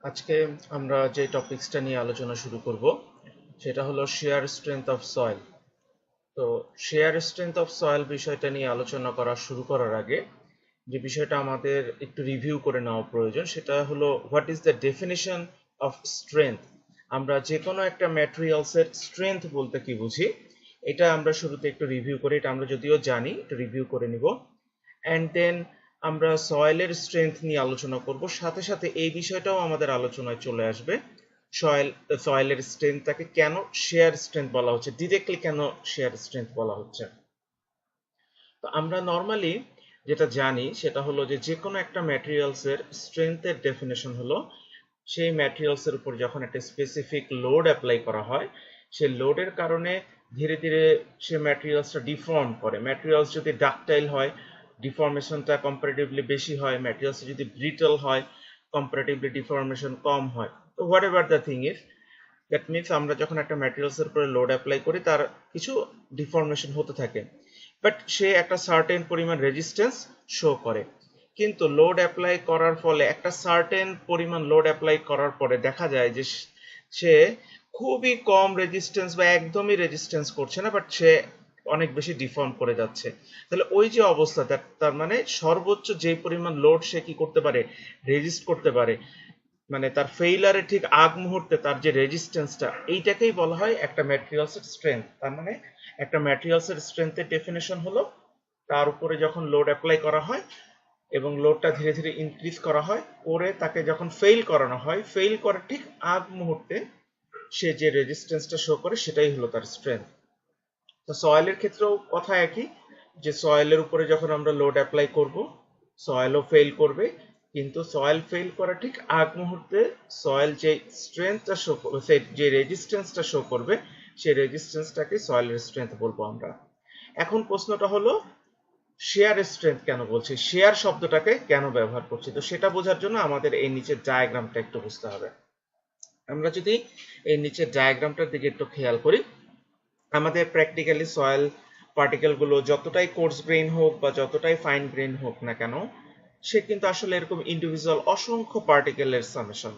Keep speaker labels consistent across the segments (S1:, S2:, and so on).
S1: আজকে আমরা যে টপিকসটা নিয়ে আলোচনা শুরু করব সেটা হলো শেয়ার স্ট্রেংথ অফ সয়েল। তো শেয়ার স্ট্রেংথ অফ সয়েল বিষয়টা নিয়ে আলোচনা শুরু করার আগে যে বিষয়টা আমাদের একটু রিভিউ করে নেওয়া প্রয়োজন সেটা হলো what is the definition of strength. আমরা যে কোনো একটা ম্যাটেরিয়ালসের স্ট্রেংথ বলতে কি বুঝি এটা আমরা শুরুতে একটু রিভিউ করি। এটা আমরা যদিও জানি, একটু রিভিউ করে নিব। অ্যান্ড দেন আমরা সয়েলের স্ট্রেংথ নিয়ে আলোচনা করব, সাথে সাথে এই বিষয়টাও আমাদের আলোচনায় চলে আসবে সয়েলের স্ট্রেংথটাকে কেন শেয়ার স্ট্রেংথ বলা হচ্ছে, ডিরেক্টলি কেন শেয়ার স্ট্রেংথ বলা হচ্ছে। তো আমরা নর্মালি যেটা জানি সেটা হলো যে কোনো একটা ম্যাটেরিয়ালসের স্ট্রেংথের ডেফিনেশন হলো সেই ম্যাটেরিয়ালসের উপর যখন একটা স্পেসিফিক লোড অ্যাপ্লাই করা হয়, সেই লোডের কারণে ধীরে ধীরে সে ম্যাটেরিয়ালসটা ডিফর্ম করে। ম্যাটেরিয়ালস যদি ডাকটাইল হয়, ডিফর্মেশনটা কম্পারেটিভলি বেশি হয়। ম্যাটেরিয়ালস যদি ব্রিটল হয়, কম্পারেটিভলি ডিফর্মেশন কম হয়। তো what ever the thing is, that means আমরা যখন একটা ম্যাটেরিয়ালসের উপরে লোড অ্যাপ্লাই করি তার কিছু ডিফর্মেশন হতে থাকে, বাট সে একটা সার্টেন পরিমাণ রেজিস্ট্যান্স শো করে। কিন্তু লোড অ্যাপ্লাই করার ফলে একটা সার্টেন পরিমাণ লোড অ্যাপ্লাই করার পরে দেখা যায় যে সে খুবই কম রেজিস্ট্যান্স বা একদমই রেজিস্ট্যান্স করছে না, বাট সে অনেক বেশি ডিফর্ম করে যাচ্ছে। তাহলে ওই যে অবস্থা, তার মানে সর্বোচ্চ যে পরিমাণ লোড সে কি করতে পারে, রেজিস্ট করতে পারে, মানে তার ফেইলারে ঠিক আগ মুহূর্তে তার যে রেজিস্ট্যান্সটা, এইটাকেই বলা হয় একটা ম্যাটেরিয়ালসের স্ট্রেংথ। তার মানে একটা ম্যাটেরিয়ালসের স্ট্রেংথের ডেফিনেশন হলো তার উপরে যখন লোড অ্যাপ্লাই করা হয় এবং লোডটা ধীরে ধীরে ইনক্রিজ করা হয়, করে তাকে যখন ফেইল করানো হয়, ফেইল করার ঠিক আগ মুহূর্তে সে যে রেজিস্ট্যান্সটা শো করে সেটাই হলো তার স্ট্রেংথ। তো সয়েলের ক্ষেত্রেও কথা একই, যে সয়েলের উপরে যখন আমরা লোড অ্যাপ্লাই করব সয়েলও ফেল করবে, কিন্তু সয়েল ফেল করার ঠিক আগ মুহূর্তে সয়েল যে স্ট্রেংথটা শো করবে, সেই যে রেজিস্ট্যান্সটা শো করবে, সেই রেজিস্ট্যান্সটাকে সয়েলের স্ট্রেংথ বলবো আমরা। এখন প্রশ্নটা হলো শেয়ার স্ট্রেংথ কেন বলছি, শেয়ার শব্দটাকে কেন ব্যবহার করছি। তো সেটা বোঝার জন্য আমাদের এই নিচের ডায়াগ্রামটা একটু বুঝতে হবে। আমরা যদি এই নিচের ডায়াগ্রামটার দিকে একটু খেয়াল করি, আমাদের প্র্যাকটিক্যালি সয়েল পার্টিকেলগুলো যতটাই কোর্স গ্রেইন হোক বা যতটাই ফাইন গ্রেইন হোক না কেন, সে কিন্তু আসলে এরকম ইন্ডিভিজুয়াল অসংখ্য পার্টিকেলের সামেশন।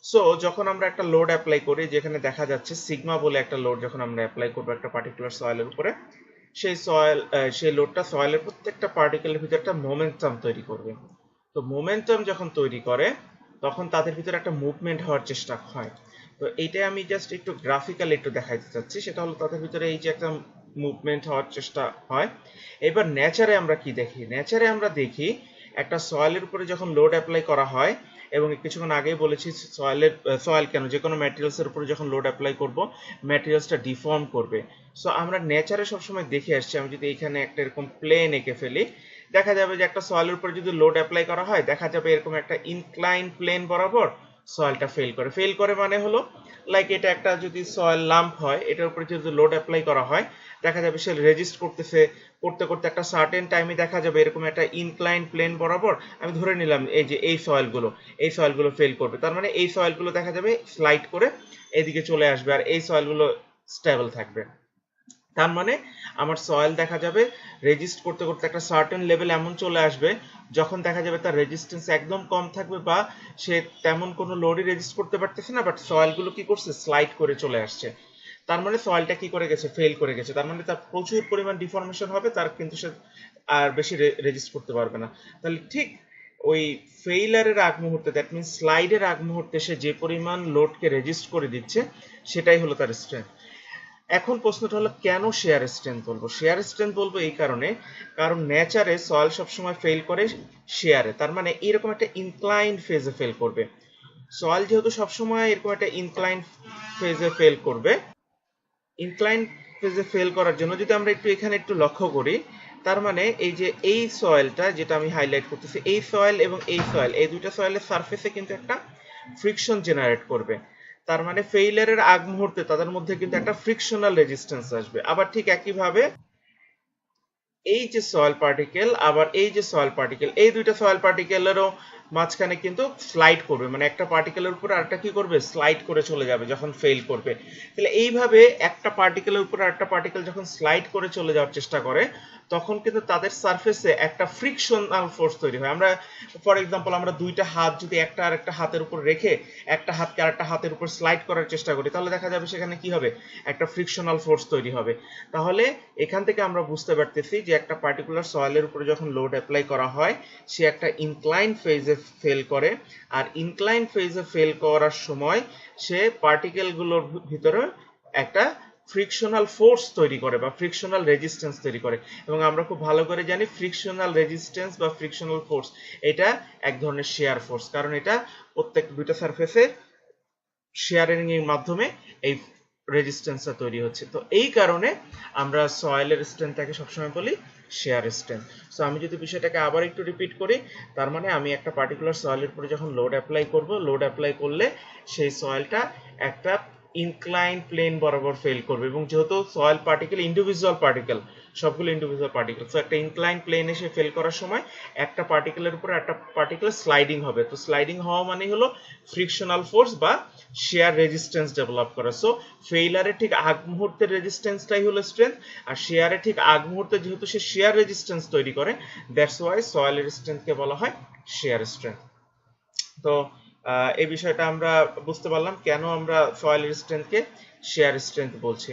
S1: সো যখন আমরা একটা লোড অ্যাপ্লাই করি, যেখানে দেখা যাচ্ছে সিগমা বলে একটা লোড যখন আমরা অ্যাপ্লাই করবো একটা পার্টিকুলার সয়েলের উপরে, সেই লোডটা সয়েলের প্রত্যেকটা পার্টিকেলের ভিতরে একটা মোমেন্টাম তৈরি করবে। তো মোমেন্টাম যখন তৈরি করে তখন তাদের ভিতরে একটা মুভমেন্ট হওয়ার চেষ্টা হয়। তো এইটাই আমি জাস্ট একটু গ্রাফিক্যালি একটু দেখাইতে চাচ্ছি, সেটা হলো তাদের ভিতরে এই যে একটা মুভমেন্ট হওয়ার চেষ্টা হয়। এবার নেচারে আমরা কি দেখি, নেচারে আমরা দেখি একটা সয়েলের উপরে যখন লোড অ্যাপ্লাই করা হয়, এবং কিছুক্ষণ আগেই বলেছি সয়েল কেন যে কোনো ম্যাটেরিয়ালসের উপরে যখন লোড অ্যাপ্লাই করব ম্যাটেরিয়ালসটা ডিফর্ম করবে। সো আমরা নেচারে সবসময় দেখে আসছি, আমি যদি এখানে একটা এরকম প্লেন এঁকে ফেলি, দেখা যাবে যে একটা সয়েলের উপরে যদি লোড অ্যাপ্লাই করা হয় দেখা যাবে এরকম একটা ইনক্লাইন প্লেন বরাবর সয়েলটা ফেল করে মানে হলো লাইক এটা একটা যদি সয়েল লাম্প হয়, এটার উপরে যদি লোড অ্যাপ্লাই করা হয় দেখা যাবে সে রেজিস্ট করতেছে, করতে করতে একটা সার্টেন টাইমে দেখা যাবে এরকম একটা ইনক্লাইন প্লেন বরাবর, আমি ধরে নিলাম এই যে এই সয়েলগুলো ফেল করবে। তার মানে এই সয়েলগুলো দেখা যাবে স্লাইড করে এদিকে চলে আসবে আর এই সয়েলগুলো স্টেবল থাকবে। তার মানে আমার সয়েল দেখা যাবে রেজিস্ট করতে করতে একটা সার্টেন লেভেল এমন চলে আসবে যখন দেখা যাবে তার রেজিস্ট্যান্স একদম কম থাকবে বা সে তেমন কোনো লোডই রেজিস্ট করতে পারতেছে না, বাট সয়েলগুলো কি করছে, স্লাইড করে চলে আসছে। তার মানে সয়েলটা কি করে গেছে, ফেল করে গেছে। তার মানে তার প্রচুর পরিমাণ ডিফরমেশন হবে, তার কিন্তু সে আর বেশি রেজিস্ট করতে পারবে না। তাহলে ঠিক ওই ফেইলারের আগ মুহূর্তে, দ্যাট মিনস স্লাইডের আগ মুহূর্তে সে যে পরিমাণ লোডকে রেজিস্ট করে দিচ্ছে সেটাই হলো তার স্ট্রেংথ। এখন প্রশ্নটা হলো কেন শেয়ার স্ট্রেংথ বলবো। শেয়ার স্ট্রেংথ বলবো এই কারণে, কারণ নেচারে সয়েল সবসময় ফেল করে শেয়ারে, তার মানে এরকম একটা ইনক্লাইন ফেজে ফেল করবে। সয়েল যেহেতু সবসময় এরকম একটা ইনক্লাইন ফেজে ফেল করবে, ইনক্লাইন ফেজে ফেল করার জন্য যদি আমরা একটু এখানে একটু লক্ষ্য করি, তার মানে এই যে এই সয়েলটা যেটা আমি হাইলাইট করতেছি, এই সয়েল এবং এই সয়েল, এই দুইটা সয়েলের সারফেসে কিন্তু একটা ফ্রিকশন জেনারেট করবে। তার মানে ফেইলারের আগ মুহূর্তে তাদের মধ্যে কিন্তু একটা ফ্রিকশনাল রেজিস্ট্যান্স আসবে। আবার ঠিক একইভাবে এই যে সয়েল পার্টিকেল, আবার এই যে সয়েল পার্টিকেল, এই দুইটা সয়েল পার্টিকেলেরও মাঝখানে কিন্তু স্লাইড করবে, মানে একটা পার্টিকেলের উপর আরেকটা কি করবে, স্লাইড করে চলে যাবে যখন ফেল করবে। তাহলে এইভাবে একটা পার্টিকেলের উপর আরেকটা পার্টিকেল যখন স্লাইড করে চলে যাওয়ার চেষ্টা করে তখন কিন্তু তাদের সারফেসে একটা ফ্রিকশনাল ফোর্স তৈরি হয়। আমরা ফর এক্সাম্পল আমরা দুইটা হাত যদি একটা আর একটা হাতের উপর রেখে একটা হাতকে আরেকটা হাতের উপর স্লাইড করার চেষ্টা করি তাহলে দেখা যাবে সেখানে কি হবে, একটা ফ্রিকশনাল ফোর্স তৈরি হবে। তাহলে এখান থেকে আমরা বুঝতে পারতেছি যে একটা পার্টিকুলার সয়েলের উপরে যখন লোড অ্যাপ্লাই করা হয় সে একটা ইনক্লাইন ফেজে ফেল করে, আর ইনক্লাইন ফেজে ফেল করার সময় সে পার্টিকেলগুলোর ভিতরে একটা ফ্রিকশনাল ফোর্স তৈরি করে বা ফ্রিকশনাল রেজিস্ট্যান্স তৈরি করে। এবং আমরা খুব ভালো করে জানি ফ্রিকশনাল রেজিস্ট্যান্স বা ফ্রিকশনাল ফোর্স এটা এক ধরনের শেয়ার ফোর্স, কারণ এটা প্রত্যেক দুইটা সারফেসে শেয়ারিং এর মাধ্যমে এই রেজিস্ট্যান্সটা তৈরি হচ্ছে। তো এই কারণে আমরা সয়েলের স্ট্রেংথটাকে সবসময় বলি শেয়ার স্ট্রেংথ। সো আমি যদি বিষয়টাকে আবার একটু রিপিট করি, তার মানে আমি একটা পার্টিকুলার সয়েলের উপরে যখন লোড অ্যাপ্লাই করব, লোড অ্যাপ্লাই করলে সেই সয়েলটা একটা ইনক্লাইন প্লেন বরাবর ফেল করবে, এবং যেহেতু সয়েল পার্টিকেল ইন্ডিভিজুয়াল পার্টিকেল, সবগুলো ইন্ডিভিজুয়াল পার্টিকেল, সো একটা ইনক্লাইন প্লেন এসে ফেল করার সময় একটা পার্টিকেলের উপর একটা পার্টিকেল স্লাইডিং হবে। তো স্লাইডিং হওয়া মানে হলো ফ্রিকশনাল ফোর্স বা শেয়ার রেজিস্ট্যান্স ডেভেলপ করা। সো ফেইলারের ঠিক আগ মুহূর্তের রেজিস্ট্যান্সটাই হলো স্ট্রেংথ, আর শেয়ারের ঠিক আগ মুহূর্তে যেহেতু সে শেয়ার রেজিস্ট্যান্স তৈরি করে, দ্যাটস ওয়াই সয়েলের স্ট্রেংথকে বলা হয় শেয়ার স্ট্রেংথ। তো এই বিষয়টা আমরা বুঝতে পারলাম কেন আমরা সয়েলের স্ট্রেংথকে শেয়ার স্ট্রেংথ বলছি।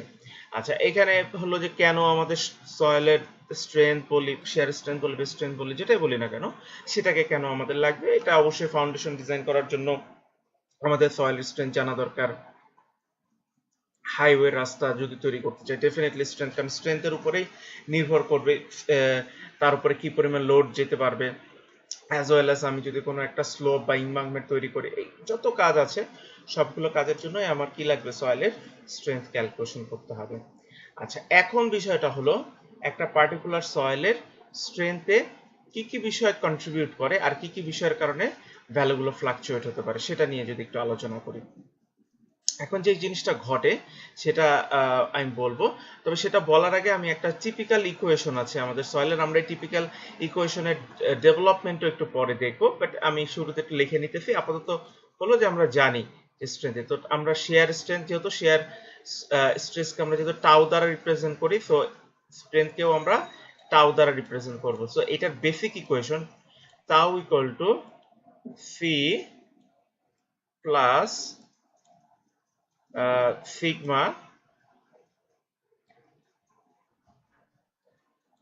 S1: আচ্ছা, এখানে হলো যে কেন আমাদের সয়েলের স্ট্রেংথ বলি, শেয়ার স্ট্রেংথ বলি, স্ট্রেংথ বলি, যেটাই বলি না কেন সেটাকে কেন আমাদের লাগবে, এটা অবশ্যই ফাউন্ডেশন ডিজাইন করার জন্য আমাদের সয়েল স্ট্রেংথ জানা দরকার। হাইওয়ে রাস্তা যদি তৈরি করতে চাই ডেফিনেটলি স্ট্রেংথ, কারণ স্ট্রেংথের উপরেই নির্ভর করবে তার উপরে কি পরিমাণ লোড যেতে পারবে, অ্যাজ ওয়েল অ্যাজ আমি যদি কোনো একটা স্লোপ বা ইমবাঙ্কমেন্ট তৈরি করি, এই যত কাজ আছে সবগুলো কাজের জন্যই আমার কি লাগবে, সয়েলের স্ট্রেংথ ক্যালকুলেশন করতে হবে। আচ্ছা, এখন বিষয়টা হলো একটা পার্টিকুলার সয়েলের স্ট্রেংথে কি কি বিষয় কন্ট্রিবিউট করে আর কি কি বিষয়ের কারণে ভ্যালুগুলো ফ্লাকচুয়েট হতে পারে সেটা নিয়ে যদি একটু আলোচনা করি। এখন যে জিনিসটা ঘটে সেটা আমি বলবো, তবে সেটা বলার আগে আমি একটা টিপিক্যাল ইকুয়েশন আছে আমাদের সয়েলের, আমরা এই টিপিক্যাল ইকুয়েশনের ডেভেলপমেন্টও একটু পরে দেখবো, বাট আমি শুরুতে একটু লিখে নিতেছি। আপাতত হলো যে আমরা জানি স্ট্রেংথে, তো আমরা শেয়ার স্ট্রেংথ যেহেতু শেয়ার স্ট্রেসকে আমরা যেহেতু টাউ দ্বারা রিপ্রেজেন্ট করি, সো স্ট্রেংথকেও আমরা টাউ দ্বারা রিপ্রেজেন্ট করবো। সো এটার basic equation tau equal to C plus sigma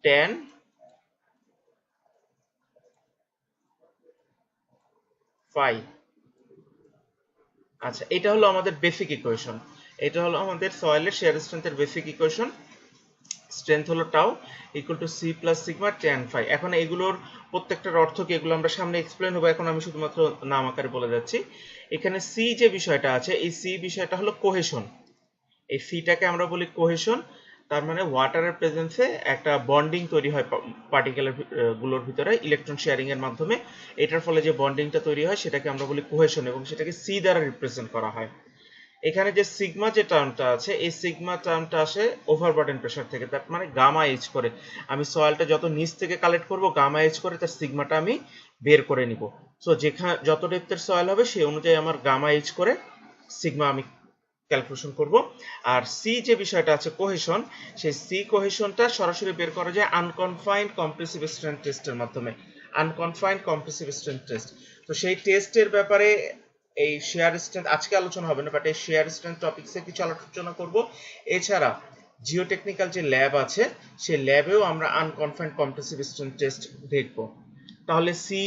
S1: tan phi। আচ্ছা, এটা হলো আমাদের বেসিক ইকুয়েশন, এটা হলো আমাদের সয়েলের শেয়ার স্ট্রেংথের বেসিক ইকুয়েশন। স্ট্রেংথ হলো tau equal to C plus sigma tan phi। এখন এগুলোর প্রত্যেকটার অর্থ কি এগুলো আমরা সামনে এক্সপ্লেন হবে, এখন আমি শুধুমাত্র নাম আকারে বলে যাচ্ছি। এখানে সি যে বিষয়টা আছে, এই সি বিষয়টা হলো কোহেশন, এই সিটাকে আমরা বলি কোহেশন। তার মানে ওয়াটারের প্রেজেন্সে একটা বন্ডিং তৈরি হয় পার্টিকেলের গুলোর ভিতরে ইলেকট্রন শেয়ারিং এর মাধ্যমে, এটার ফলে যে বন্ডিংটা তৈরি হয় সেটাকে আমরা বলি কোহেশন, এবং সেটাকে সি দ্বারা রিপ্রেজেন্ট করা হয়। এখানে যে সিগমা যে টার্মটা আছে, এই সিগমা টার্মটা আসে ওভারবার্ডেন প্রেসার থেকে, তার মানে গামা এইচ করে আমি সয়েলটা যত নিচ থেকে কালেক্ট করব গামা এইচ করে তার সিগমাটা আমি বের করে নিব। সো যেখানে যত ডেপথের সয়েল হবে সেই অনুযায়ী আমার গামা এইচ করে সিগমা আমি ক্যালকুলেশন করব। আর সি যে বিষয়টা আছে কোহেশন, সেই সি কোহেশনটা সরাসরি বের করা যায় আনকনফাইন্ড কম্প্রেসিভ স্ট্রেন্থ টেস্টের মাধ্যমে, আনকনফাইন্ড কম্প্রেসিভ স্ট্রেন্থ টেস্ট। তো সেই টেস্টের ব্যাপারে এই শেয়ার স্ট্রেংথ আজকে আলোচনা হবে না, বাট এই শেয়ার স্ট্রেংথ টপিকসে কিছু আলোচনা করব। এছাড়া জিওটেকনিক্যাল যে ল্যাব আছে সেই ল্যাবেও আমরা আনকনফাইন্ড কম্প্রেসিভ স্ট্রেংথ টেস্ট দেখব। তাহলে সি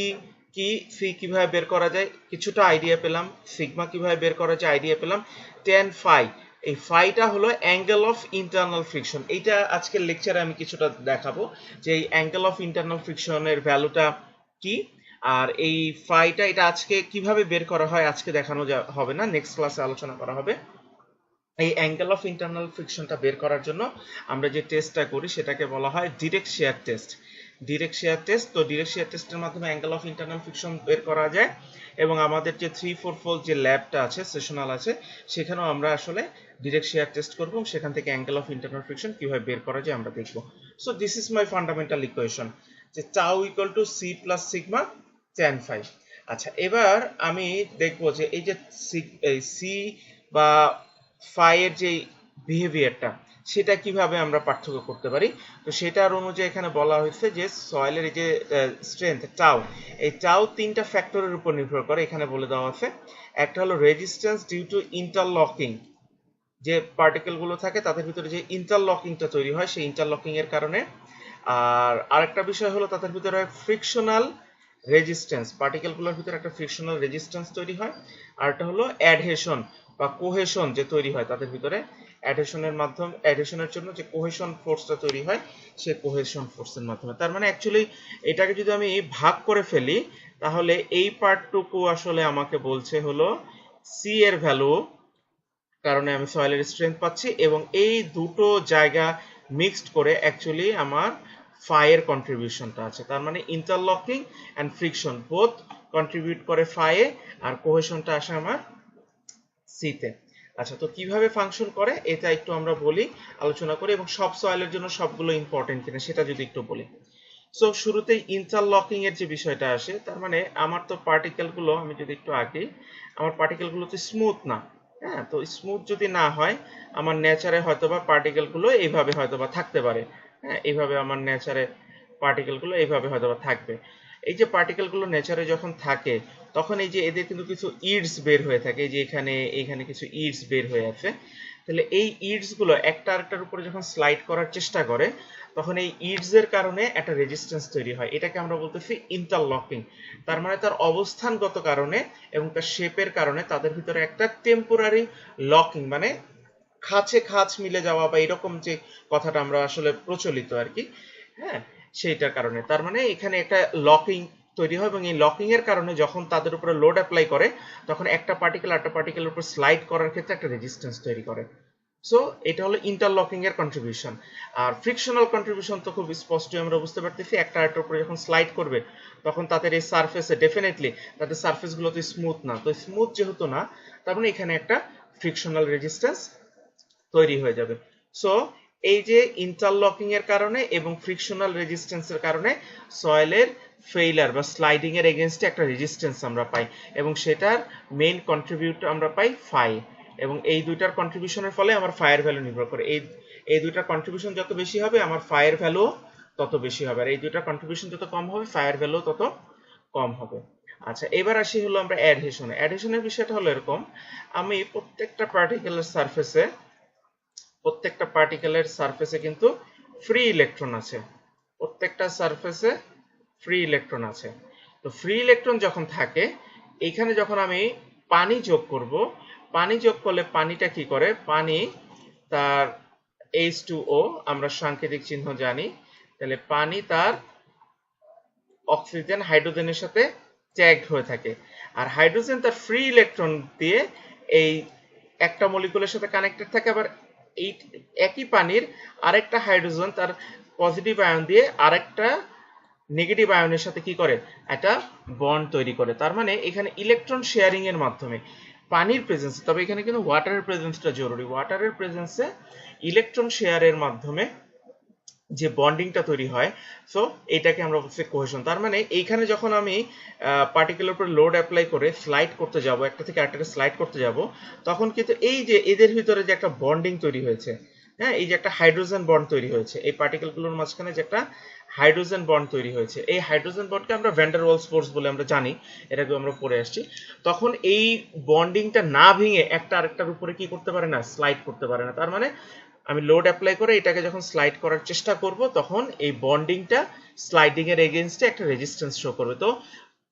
S1: কি, সি কিভাবে বের করা যায় কিছুটা আইডিয়া পেলাম, সিগমা কিভাবে বের করা যায় আইডিয়া পেলাম, tan phi, এই ফাইটা হলো অ্যাঙ্গেল অফ ইন্টারনাল ফ্রিকশন। এইটা আজকের লেকচারে আমি কিছুটা দেখাবো যে এই অ্যাঙ্গেল অফ ইন্টারনাল ফ্রিকশনের ভ্যালুটা কি, আর এই ফাইটা এটা আজকে কিভাবে বের করা হয় আজকে দেখানো হবে না, নেক্সট ক্লাসে আলোচনা করা হবে। এই অ্যাঙ্গেল অফ ইন্টারনাল ফ্রিকশনটা বের করার জন্য আমরা যে টেস্টটা করি সেটাকে বলা হয় direct share test. Direct share test, তো ডিরেক্ট শেয়ার টেস্টের মাধ্যমে অ্যাঙ্গেল অফ ইন্টারনাল ফ্রিকশন বের করা যায়, এবং আমাদের যে 3-4 ফোল্ড যে ল্যাবটা আছে সেশনাল আছে সেখানেও আমরা আসলে ডিরেক্ট শেয়ার টেস্ট করব, সেখান থেকে অ্যাঙ্গেল অফ ইন্টারনাল ফ্রিকশন কিভাবে বের করা যায় আমরা দেখব। So this is my fundamental equation যে tau equal to C plus sigma tan phi। আচ্ছা, এবার আমি দেখবো যে এই যে সি বা ফাই এর যে বিহেভিয়ারটা সেটা কিভাবে আমরা পার্থক্য করতে পারি। তো সেটার অনুযায়ী এখানে বলা হয়েছে যে সয়েলের এই যে স্ট্রেংথ টাউ, এই টাউ তিনটা ফ্যাক্টরের উপর নির্ভর করে এখানে বলে দেওয়া আছে। একটা হলো রেজিস্ট্যান্স ডিউ টু ইন্টারলকিং, যে পার্টিকেল গুলো থাকে তাদের ভিতরে যে ইন্টারলকিংটা তৈরি হয় সেই ইন্টারলকিং এর কারণে। আর আরেকটা বিষয় হলো তাদের ভিতরে ফ্রিকশনাল রেজিস্ট্যান্স, পার্টিকেল গুলোর ভিতরে একটা ফ্রিকশনাল রেজিস্ট্যান্স তৈরি হয়। আর একটা হলো অ্যাডহেশন বা কোহেশন যে তৈরি হয় তাদের ভিতরে, অ্যাডহেশনের মাধ্যমে, অ্যাডহেশনের জন্য যে কোহেশন ফোর্সটা তৈরি হয় সেই কোহেশন ফোর্সের মাধ্যমে। তার মানে অ্যাকচুয়ালি এটাকে যদি আমি ভাগ করে ফেলি তাহলে এই পার্টটুকু আসলে আমাকে বলছে হলো সি এর ভ্যালু কারণে আমি সয়েলের স্ট্রেংথ পাচ্ছি, এবং এই দুটো জায়গা মিক্সড করে অ্যাকচুয়ালি আমার ফাইয়ের কন্ট্রিবিউশনটা আছে। তার মানে interlocking and friction both contribute করে ফাইয়ে, আর কোহেশনটা আসে আমার সিতে। আচ্ছা, তো কিভাবে ফাংশন করে এটা একটু আমরা বলি, আলোচনা করি, এবং সব সয়েলের জন্য সবগুলো ইম্পর্টেন্ট কিনা সেটা যদি একটু বলি। সো শুরুতেই ইন্টারলকিং এর যে বিষয়টা আসে, তার মানে আমার তো পার্টিকেল গুলো, আমি যদি একটু আগে, আমার পার্টিকেল গুলো তো স্মুথ না। হ্যাঁ, তো স্মুথ যদি না হয় আমার নেচারে হয়তোবা পার্টিকেল গুলো এইভাবে হয়তোবা থাকতে পারে। হ্যাঁ, এইভাবে আমার নেচারে পার্টিকেল গুলো এইভাবে হয়তোবা থাকবে। এই যে পার্টিকেল গুলো নেচারে যখন থাকে তখন এই যে এদের কিন্তু কিছু ইডস বের হয়ে থাকে, এই যে এখানে কিছু ইডস বের হয়ে আছে। তাহলে এই ইডস গুলো একটা আরেকটার উপরে যখন স্লাইড করার চেষ্টা করে তখন এই ইডস এর কারণে একটা রেজিস্ট্যান্স তৈরি হয়, এটাকে আমরা বলতেছি ইন্টারলকিং। তার মানে তার অবস্থানগত কারণে এবং তার শেপের কারণে তাদের ভিতরে একটা টেম্পোরারি লকিং, মানে খাঁচে খাঁচ মিলে যাওয়া বা এরকম যে কথাটা আমরা আসলে প্রচলিত আর কি, হ্যাঁ, সেইটার কারণে। তার মানে এখানে একটা লকিং তৈরি হয়, এবং এই লকিং এর কারণে যখন তাদের উপরে লোড অ্যাপ্লাই করে তখন একটা পার্টিকেল আরেকটা পার্টিকেলের উপর স্লাইড করার ক্ষেত্রে একটা রেজিস্ট্যান্স তৈরি করে। সো এটা হলো ইন্টারলকিং এর কন্ট্রিবিউশন। আর ফ্রিকশনাল কন্ট্রিবিউশন তো খুব স্পষ্টই আমরা বুঝতে পারতেছি, একটা আরেকটার উপরে যখন স্লাইড করবে তখন তাদের এই সারফেসে ডেফিনেটলি তাদের সারফেস গুলো তো স্মুথ না, তো স্মুথ যেহেতু না তার মানে এখানে একটা ফ্রিকশনাল রেজিস্ট্যান্স তৈরি হয়ে যাবে। সো এই যে ইন্টারলকিং এর কারণে এবং ফ্রিকশনাল রেজিস্ট্যান্সের কারণে সয়েলের ফেইলার বা স্লাইডিং এর এগেইনস্টে একটা রেজিস্ট্যান্স আমরা পাই, এবং সেটার মেইন কন্ট্রিবিউট আমরা পাই ফাই। এবং এই দুইটার কন্ট্রিবিউশনের ফলে আমার ফায়ার ভ্যালু নির্ভর করে, এই দুইটার কন্ট্রিবিউশন যত বেশি হবে আমার ফায়ার ভ্যালু তত বেশি হবে, আর এই দুইটার কন্ট্রিবিউশন যত কম হবে ফায়ার ভ্যালু তত কম হবে। আচ্ছা, এবার আসি হলো আমরা অ্যাডহেশনে। অ্যাডহেশনের বিষয়টা হলো এরকম, আমি প্রত্যেকটা পার্টিকেলের সারফেসে কিন্তু ফ্রি ইলেকট্রন আছে, প্রত্যেকটা সারফেসে ফ্রি ইলেকট্রন আছে। তো ফ্রি ইলেকট্রন যখন থাকে এইখানে যখন আমি পানি যোগ করব, পানি যোগ করলে পানিটা কি করে, পানি তার H2O আমরা সাংকেতিক চিহ্ন জানি, তাহলে পানি তার অক্সিজেন হাইড্রোজেনের সাথে ট্যাগড হয়ে থাকে, আর হাইড্রোজেন তার ফ্রি ইলেকট্রন দিয়ে এই একটা মলিকুলের সাথে কানেক্টেড থাকে। আবার এই একই পানির আরেকটা হাইড্রোজেন তার পজিটিভ আয়ন দিয়ে আরেকটা নেগেটিভ আয়নের সাথে কি করে, একটা বন্ড তৈরি করে। তার মানে এখানে ইলেকট্রন শেয়ারিং এর মাধ্যমে পানির প্রেজেন্সে, তবে এখানে কিন্তু ওয়াটারের প্রেজেন্সটা জরুরি, ওয়াটারের প্রেজেন্সে ইলেকট্রন শেয়ারের মাধ্যমে যে বন্ডিংটা তৈরি হয়, সো এটাকে আমরা বলছি কোহেশন। তার মানে এইখানে যখন আমি পার্টিকেলের উপর লোড অ্যাপ্লাই করে স্লাইড করতে যাব, একটা থেকে আরেকটাতে স্লাইড করতে যাব, তখন কিন্তু এই যে এদের ভিতরে যে একটা বন্ডিং তৈরি হয়েছে, হ্যাঁ, এই যে একটা হাইড্রোজেন বন্ড তৈরি হয়েছে এই পার্টিকেলগুলোর মাঝখানে, যে একটা হাইড্রোজেন বন্ড তৈরি হয়েছে, এই হাইড্রোজেন বন্ডকে আমরা ভ্যান ডার ওয়ালস ফোর্স বলে আমরা জানি, এটাকে আমরা পড়ে আসছি। তখন এই বন্ডিংটা না ভেঙে একটা আরেকটার উপরে কি করতে পারে না, স্লাইড করতে পারে না। তার মানে আমি লোড অ্যাপ্লাই করে এটাকে যখন স্লাইড করার চেষ্টা করব তখন এই বন্ডিংটা স্লাইডিং এর এগেইনস্টে একটা রেজিস্ট্যান্স শো করবে। তো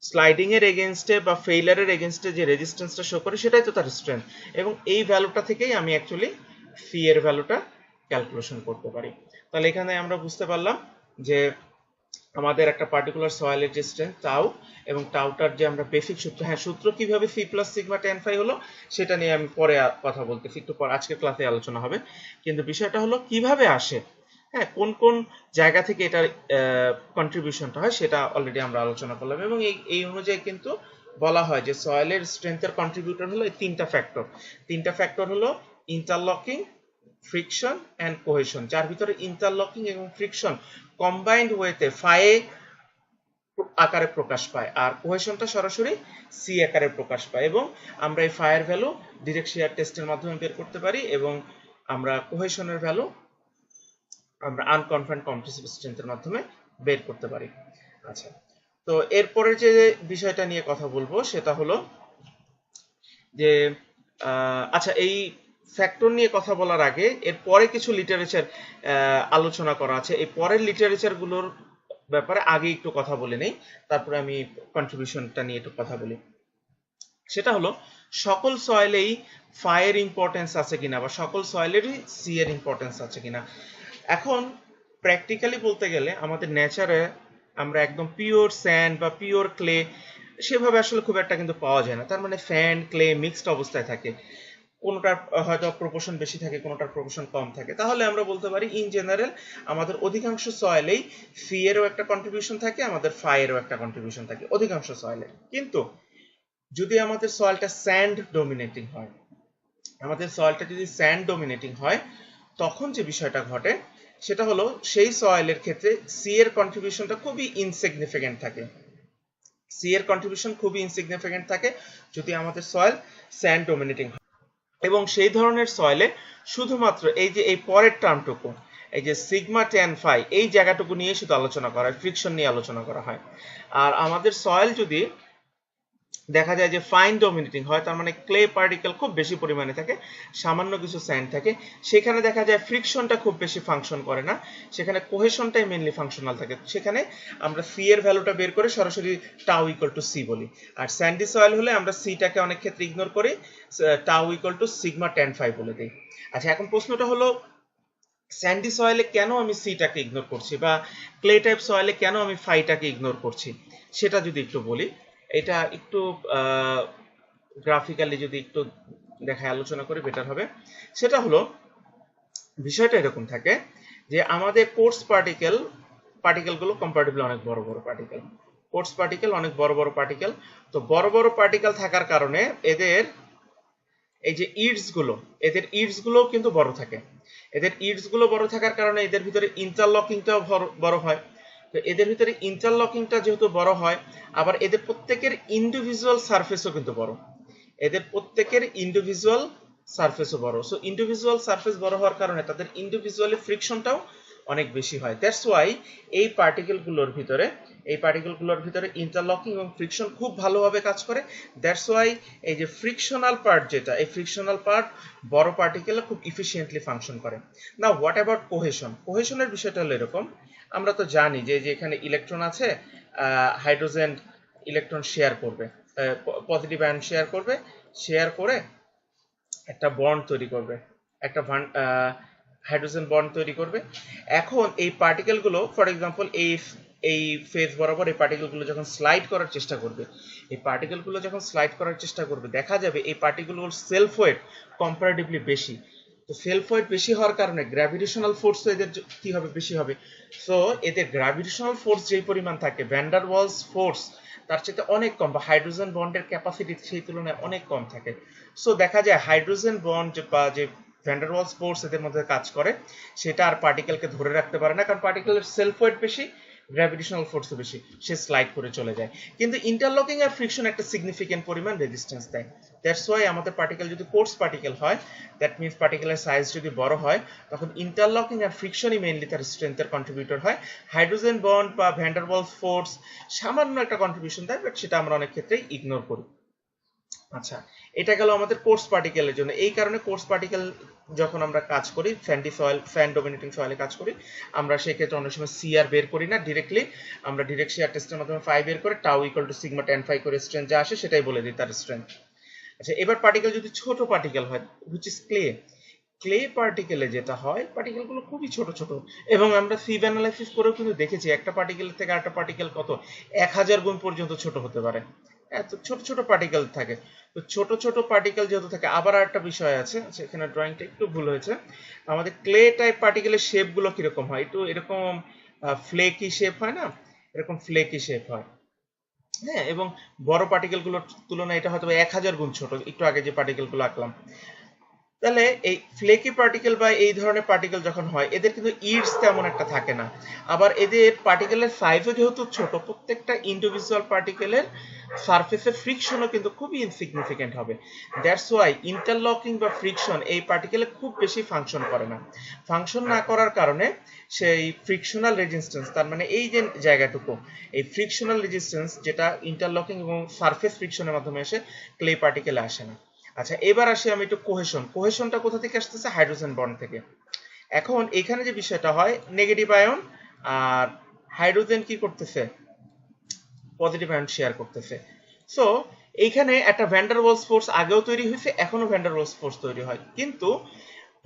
S1: স্লাইডিং এর এগেইনস্টে বা ফেইলারের এগেইনস্টে যে রেজিস্ট্যান্সটা শো করে সেটাই তো তার স্ট্রেংথ, এবং এই ভ্যালুটা থেকেই আমি অ্যাকচুয়ালি ফি এর ভ্যালুটা ক্যালকুলেশন করতে পারি। তাহলে এখানে আমরা বুঝতে পারলাম যে আমাদের একটা পার্টিকুলার সয়েলের যে স্ট্রেংথ টাউ, এবং টাউটার যে আমরা বেসিক সূত্র, হ্যাঁ সূত্র কিভাবে C plus sigma tan phi হলো সেটা নিয়ে আমি পরে কথা বলতেছি, একটু পর আজকের ক্লাসে আলোচনা হবে। কিন্তু বিষয়টা হলো কিভাবে আসে, হ্যাঁ, কোন কোন জায়গা থেকে এটার কন্ট্রিবিউশনটা হয় সেটা অলরেডি আমরা আলোচনা করলাম, এবং এই অনুযায়ী কিন্তু বলা হয় যে সয়েলের স্ট্রেংথের কন্ট্রিবিউটর হলো এই তিনটা ফ্যাক্টর হলো ইন্টারলকিং, ফ্রিকশন এন্ড কোহেশন, যার ভিতরে ইন্টারলকিং এবং ফ্রিকশন কম্বাইন্ড ওয়েতে ফায়ে আকারে প্রকাশ পায়, আর কোহেশনটা সরাসরি সি আকারে প্রকাশ পায়। এবং আমরা এই ফায়ের ভ্যালু ডিরেক্ট শেয়ার টেস্টের মাধ্যমে বের করতে পারি, এবং আমরা কোহেশনের ভ্যালু আমরা আনকনফাইন্ড কম্প্রেসিভ স্ট্রেংথের মাধ্যমে বের করতে পারি। আচ্ছা, তো এরপরে যে বিষয়টা নিয়ে কথা বলবো সেটা হলো যে আচ্ছা, এই ফ্যাক্টর নিয়ে কথা বলার আগে এর পরে কিছু লিটারেচার আলোচনা করা আছে। এই পরের লিটারেচার গুলোর ব্যাপারে আগে একটু কথা বলে নেই, তারপরে আমি কন্ট্রিবিউশনটা নিয়ে একটু কথা বলি। সেটা হলো সকল সয়েলেই ফায়ের ইম্পর্টেন্স আছে কিনা, বা সকল সয়েলেরই সি এর ইম্পর্টেন্স আছে কিনা। এখন প্র্যাকটিক্যালি বলতে গেলে আমাদের নেচারে আমরা একদম পিওর স্যান্ড বা পিওর ক্লে সেভাবে আসলে খুব একটা কিন্তু পাওয়া যায় না। তার মানে স্যান্ড ক্লে মিক্সড অবস্থায় থাকে, কোনোটার হয়তো প্রপোর্শন বেশি থাকে, কোনোটার প্রপোর্শন কম থাকে। তাহলে আমরা বলতে পারি ইন জেনারেল আমাদের অধিকাংশ সয়েলেই সি এরও একটা কন্ট্রিবিউশন থাকে, আমাদের ফায়েরও একটা কন্ট্রিবিউশন থাকে অধিকাংশ সয়েলে। কিন্তু যদি আমাদের সয়েলটা স্যান্ড ডোমিনেটিং হয়, আমাদের সয়েলটা যদি স্যান্ড ডোমিনেটিং হয়, তখন যে বিষয়টা ঘটে সেটা হলো সেই সয়েলের ক্ষেত্রে সি এর কন্ট্রিবিউশনটা খুবই ইনসিগনিফিকেন্ট থাকে। সি এর কন্ট্রিবিউশন খুবই ইনসিগনিফিকেন্ট থাকে যদি আমাদের সয়েল স্যান্ড ডোমিনেটিং হয়। এবং সেই ধরনের সয়েলে শুধুমাত্র এই যে এই পরের টার্মটুকু, এই যে সিগমা ট্যান ফাই, এই জায়গাটুকু নিয়ে শুধু আলোচনা করা হয়, ফ্রিকশন নিয়ে আলোচনা করা হয়। আর আমাদের সয়েল যদি দেখা যায় যে ফাইন ডোমিনেটিং হয়, তার মানে ক্লে পার্টিকেল খুব বেশি পরিমাণে থাকে, সামান্য কিছু স্যান্ড থাকে, সেখানে দেখা যায় ফ্রিকশনটা খুব বেশি ফাংশন করে না, সেখানে কোহেশনটাই মেইনলি ফাংশনাল থাকে। সেখানে আমরা সি এর ভ্যালুটা বের করে সরাসরি টাউ ইকুয়াল টু সি বলি। আর স্যান্ডি সয়েল হলে আমরা সিটাকে অনেক ক্ষেত্রে ইগনোর করি, tau equal to sigma tan phi বলে দিই। আচ্ছা, এখন প্রশ্নটা হলো স্যান্ডি সয়েলে কেন আমি সিটাকে ইগনোর করছি, বা ক্লে টাইপ সয়েলে কেন আমি ফাইটাকে ইগনোর করছি, সেটা যদি একটু বলি। এটা একটু গ্রাফিক্যালি যদি একটু দেখায় আলোচনা করে বেটার হবে। সেটা হলো বিষয়টা এরকম থাকে যে আমাদের কোর্স পার্টিকেলগুলো কম্পারেটিভলি অনেক বড় বড় পার্টিকেল, কোর্স পার্টিকেল অনেক বড় বড় পার্টিকেল। তো বড় বড় পার্টিকেল থাকার কারণে এদের এই যে এদের ইডস গুলো কিন্তু বড় থাকে। এদের ইডস গুলো বড় থাকার কারণে এদের ভিতরে ইন্টারলকিংটাও বড় হয়। তো এদের ভিতরে ইন্টারলকিংটা যেহেতু বড় হয়, আবার এদের প্রত্যেকের ইন্ডিভিজুয়াল সারফেসও কিন্তু বড়, এদের প্রত্যেকের ইন্ডিভিজুয়াল সারফেসও বড়। সো ইন্ডিভিজুয়াল সারফেস বড় হওয়ার কারণে তাদের ইন্ডিভিজুয়ালি ফ্রিকশনটাও অনেক বেশি হয়। দ্যাটস ওয়াই এই পার্টিকেলগুলোর ভিতরে ইন্টারলকিং এবং ফ্রিকশন খুব ভালোভাবে কাজ করে। দ্যাটস ওয়াই এই যে ফ্রিকশনাল পার্ট, যেটা এই ফ্রিকশনাল পার্ট বড় পার্টিকেলে খুব ইফিশিয়েন্টলি ফাংশন করে। Now what about cohesion? কোহেশনের বিষয়টা হলো এরকম, আমরা তো জানি যে এখানে ইলেকট্রন আছে, হাইড্রোজেন ইলেকট্রন শেয়ার করবে, পজিটিভ আয়ন শেয়ার করে একটা বন্ড তৈরি করবে, একটা হাইড্রোজেন বন্ড তৈরি করবে। এখন এই পার্টিকেলগুলো ফর এক্সাম্পল এই ফেজ বরাবর এই পার্টিকেলগুলো যখন স্লাইড করার চেষ্টা করবে, দেখা যাবে এই পার্টিকেলগুলোর সেলফ ওয়েট কম্পারেটিভলি বেশি। তো সেলফ ওয়েট বেশি হওয়ার কারণে গ্র্যাভিটেশনাল ফোর্স এদের কি হবে, বেশি হবে। সো এদের গ্র্যাভিটেশনাল ফোর্স যেই পরিমাণ থাকে, ভ্যান ডার ওয়ালস ফোর্স তার চেয়ে অনেক কম, বা হাইড্রোজেন বন্ডের ক্যাপাসিটি সেই তুলনায় অনেক কম থাকে। সো দেখা যায় হাইড্রোজেন বন্ড বা যে ভ্যান ডার ওয়ালস ফোর্স এদের মধ্যে কাজ করে, সেটা আর পার্টিকেলকে ধরে রাখতে পারে না, কারণ পার্টিকেলের সেলফ ওয়েট বেশি, গ্র্যাভিটেশনাল ফোর্সও বেশি, সে স্লাইড করে চলে যায়। কিন্তু ইন্টারলকিং আর ফ্রিকশন একটা সিগনিফিকেন্ট পরিমাণ রেজিস্ট্যান্স দেয়। দ্যাটস ওয়াই আমাদের পার্টিকেল যদি কোর্স পার্টিকেল হয়, দ্যাট মিনস পার্টিকেলের সাইজ যদি বড় হয়, তখন ইন্টারলকিং আর ফ্রিকশনই মেইনলি তার স্ট্রেংথের কন্ট্রিবিউটর হয়। হাইড্রোজেন বন্ড বা ভ্যান ডার ওয়ালস ফোর্স সামান্য একটা কন্ট্রিবিউশন দেয়, বাট সেটা আমরা অনেক ক্ষেত্রেই ইগনোর করি। আচ্ছা, এটা গেল আমাদের কোর্স পার্টিকেলের জন্য। এই কারণে কোর্স পার্টিকেল যখন আমরা কাজ করি, ফ্যান ডোমিনেটিং সয়েলে কাজ করি, আমরা সেই ক্ষেত্রে অনেক সময় সিআর বের করি না, ডিরেক্টলি আমরা ডিরেক্ট শেয়ার টেস্টের মাধ্যমে ফাই বের করে tau equal to sigma tan phi করে স্ট্রেংথ যা আসে সেটাই বলে দিই তার স্ট্রেংথ। আচ্ছা, এবার পার্টিকেল যদি ছোট পার্টিকেল হয়, হুইচ ইজ ক্লে পার্টিকেলে যেটা হয়, পার্টিকেলগুলো খুবই ছোট ছোট, এবং আমরা সিভ অ্যানালাইসিস করেও কিন্তু দেখেছি একটা পার্টিকেলের থেকে আরেকটা পার্টিকেল কত 1000 গুণ পর্যন্ত ছোট হতে পারে, এত ছোট ছোট পার্টিকেল থাকে। তো ছোট ছোট পার্টিকেল যেহেতু থাকে, আবার একটা বিষয় আছে, এখানে ড্রয়িংটা একটু ভুল হয়েছে, আমাদের ক্লে টাইপ পার্টিকেলের শেপ গুলো কিরকম হয়, একটু এরকম ফ্লেকি শেপ হয় না, এরকম ফ্লেকি শেপ হয়। হ্যাঁ, এবং বড় পার্টিকেল গুলোর তুলনায় এটা হয়তো 1000 গুণ ছোট, একটু আগে যে পার্টিকেল গুলো আঁকলাম। তাহলে এই ফ্লেকি পার্টিকেল বা এই ধরনের পার্টিকেল যখন হয় এদের কিন্তু ইডস তেমন একটা থাকে না, আবার এদের পার্টিকেলের সাইজও যেহেতু ছোট, প্রত্যেকটা ইন্ডিভিজুয়াল পার্টিকেলের সারফেসে ফ্রিকশনও কিন্তু খুবই ইনসিগনিফিকেন্ট হবে। দ্যাটস ওয়াই ইন্টারলকিং বা ফ্রিকশন এই পার্টিকেলে খুব বেশি ফাংশন করে না। ফাংশন না করার কারণে সেই ফ্রিকশনাল রেজিস্ট্যান্স, তার মানে এই যে জায়গাটুকু, এই ফ্রিকশনাল রেজিস্ট্যান্স যেটা ইন্টারলকিং এবং সারফেস ফ্রিকশনের মাধ্যমে এসে ক্লে পার্টিকেলে আসে না। আচ্ছা, এবার আসি আমি একটু কোহেশনটা কোথা থেকে আসতেছে? হাইড্রোজেন বন্ড থেকে। এখন এখানে যে বিষয়টা হয়, নেগেটিভ আয়ন আর হাইড্রোজেন কি করতেছে? পজিটিভ আয়ন শেয়ার করতেছে। সো এইখানে একটা ভ্যান ডার ওয়ালস ফোর্স আগেও তৈরি হয়েছে, এখনো ভ্যান ডার ওয়ালস ফোর্স তৈরি হয়, কিন্তু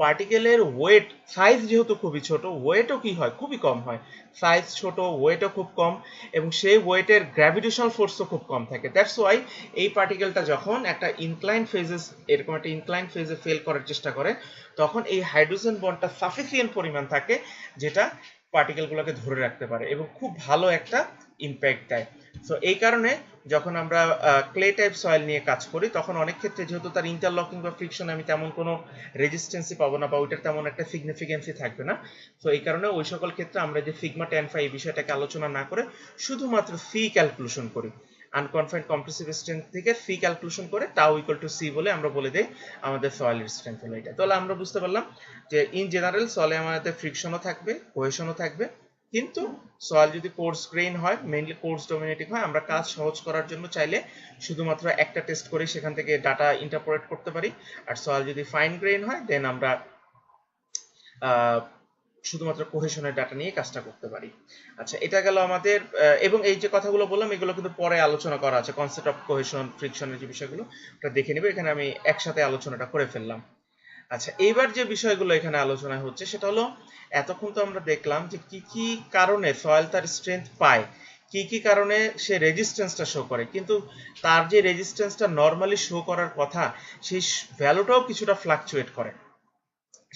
S1: পার্টিকেলের ওয়েট সাইজ যেহেতু খুবই ছোট, ওয়েটও কি হয়? খুবই কম হয়। সাইজ ছোট, ওয়েটও খুব কম, এবং সেই ওয়েটের গ্র্যাভিটেশনাল ফোর্সও খুব কম থাকে। দ্যাটস ওয়াই এই পার্টিকেলটা যখন একটা ইনক্লাইন ফেজেস, এরকম একটা ইনক্লাইন ফেজে ফেল করার চেষ্টা করে, তখন এই হাইড্রোজেন বন্ডটা সাফিসিয়েন্ট পরিমাণ থাকে যেটা পার্টিকেলগুলোকে ধরে রাখতে পারে এবং খুব ভালো একটা ইম্প্যাক্ট দেয়। সো এই কারণে যখন আমরা ক্লে টাইপ সয়েল নিয়ে কাজ করি, তখন অনেক ক্ষেত্রে যেহেতু তার ইন্টারলকিং বা ফ্রিকশন আমি তেমন কোনো রেজিস্ট্যান্সই পাবো না, বা ওইটার তেমন একটা সিগনিফিকেন্সই থাকবে না। তো এই কারণে ওই সকল ক্ষেত্রে আমরা যে সিগমা ট্যান ফাই এই বিষয়টাকে আলোচনা না করে শুধুমাত্র সি ক্যালকুলেশন করি। আনকনফাইন্ড কম্প্রেসিভ স্ট্রেংথ থেকে সি ক্যালকুলেশন করে টাউ ইকুয়াল টু সি বলে আমরা বলে দেই আমাদের সয়েলের স্ট্রেংথ হলো এটা। তাহলে আমরা বুঝতে পারলাম যে ইন জেনারেল সয়েলে আমাদের ফ্রিকশনও থাকবে, কোহেশনও থাকবে, কিন্তু সয়েল যদি কোর্স গ্রেইন হয়, মেইনলি কোর্স ডমিনেটিং হয়, আমরা কাজ সহজ করার জন্য চাইলে শুধুমাত্র একটা টেস্ট করে সেখান থেকে ডাটা ইন্টারপ্রেট করতে পারি। আর সয়েল যদি ফাইন গ্রেইন হয়, দেন আমরা শুধুমাত্র কোহেশনের ডাটা নিয়ে কাজটা করতে পারি। আচ্ছা, এটা গেল আমাদের, এবং এই যে কথাগুলো বললাম এগুলো কিন্তু পরে আলোচনা করা আছে, কনসেপ্ট অফ কোহেশন, ফ্রিকশনের যে বিষয়গুলো ওটা দেখে নিব, এখানে আমি একসাথে আলোচনাটা করে ফেললাম। আচ্ছা, এইবার যে বিষয়গুলো এখানে আলোচনা হচ্ছে সেটা হলো, এতক্ষণ তো আমরা দেখলাম যে কি কি কারণে সয়েল তার স্ট্রেংথ পায়, কি কি কারণে সে রেজিস্ট্যান্সটা শো করে, কিন্তু তার যে রেজিস্ট্যান্সটা নর্মালি শো করার কথা সেই ভ্যালুটাও কিছুটা ফ্লাকচুয়েট করে।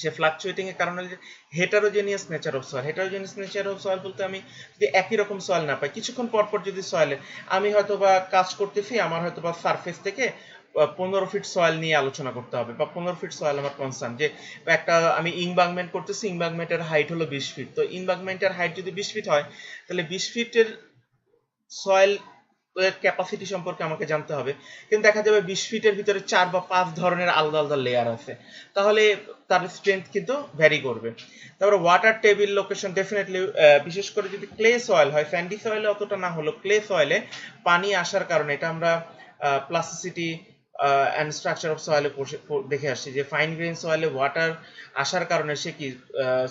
S1: সে ফ্লাকচুয়েটিং এর কারণে heterogeneous nature of soil, heterogeneous nature of soil বলতে আমি যদি একই রকম সয়েল না পাই, কিছুক্ষণ পর পর যদি সয়েলে আমি হয়তো বা কাজ করতেছি, আমার হয়তো বা সারফেস থেকে 15 ফিট সয়েল নিয়ে আলোচনা করতে হবে, বা 15 ফিট সয়েল আমার কনসার্ন, যে একটা আমি ইনবাগমেন্ট করতেছি, ইনবাগমেন্টের হাইট হলো 20 ফিট, তো ইনবাগমেন্টের হাইট যদি 20 ফিট হয়, তাহলে 20 ফিটের সয়েল ক্যাপাসিটি সম্পর্কে আমাকে জানতে হবে, কিন্তু দেখা যাবে 20 ফিটের ভিতরে 4 বা 5 ধরনের আলাদা আলাদা লেয়ার আছে, তাহলে তার স্ট্রেংথ কিন্তু ভ্যারি করবে। তারপরে ওয়াটার টেবিল লোকেশন, ডেফিনেটলি বিশেষ করে যদি ক্লে সয়েল হয়, স্যান্ডি সয়েলে অতটা না হলো, ক্লে সয়েলে পানি আসার কারণে, এটা আমরা প্লাস্টিসিটি অ্যান্ড স্ট্রাকচার অফ সয়েলে দেখে আসছি যে ফাইন গ্রেইন সয়েলে ওয়াটার আসার কারণে সে কি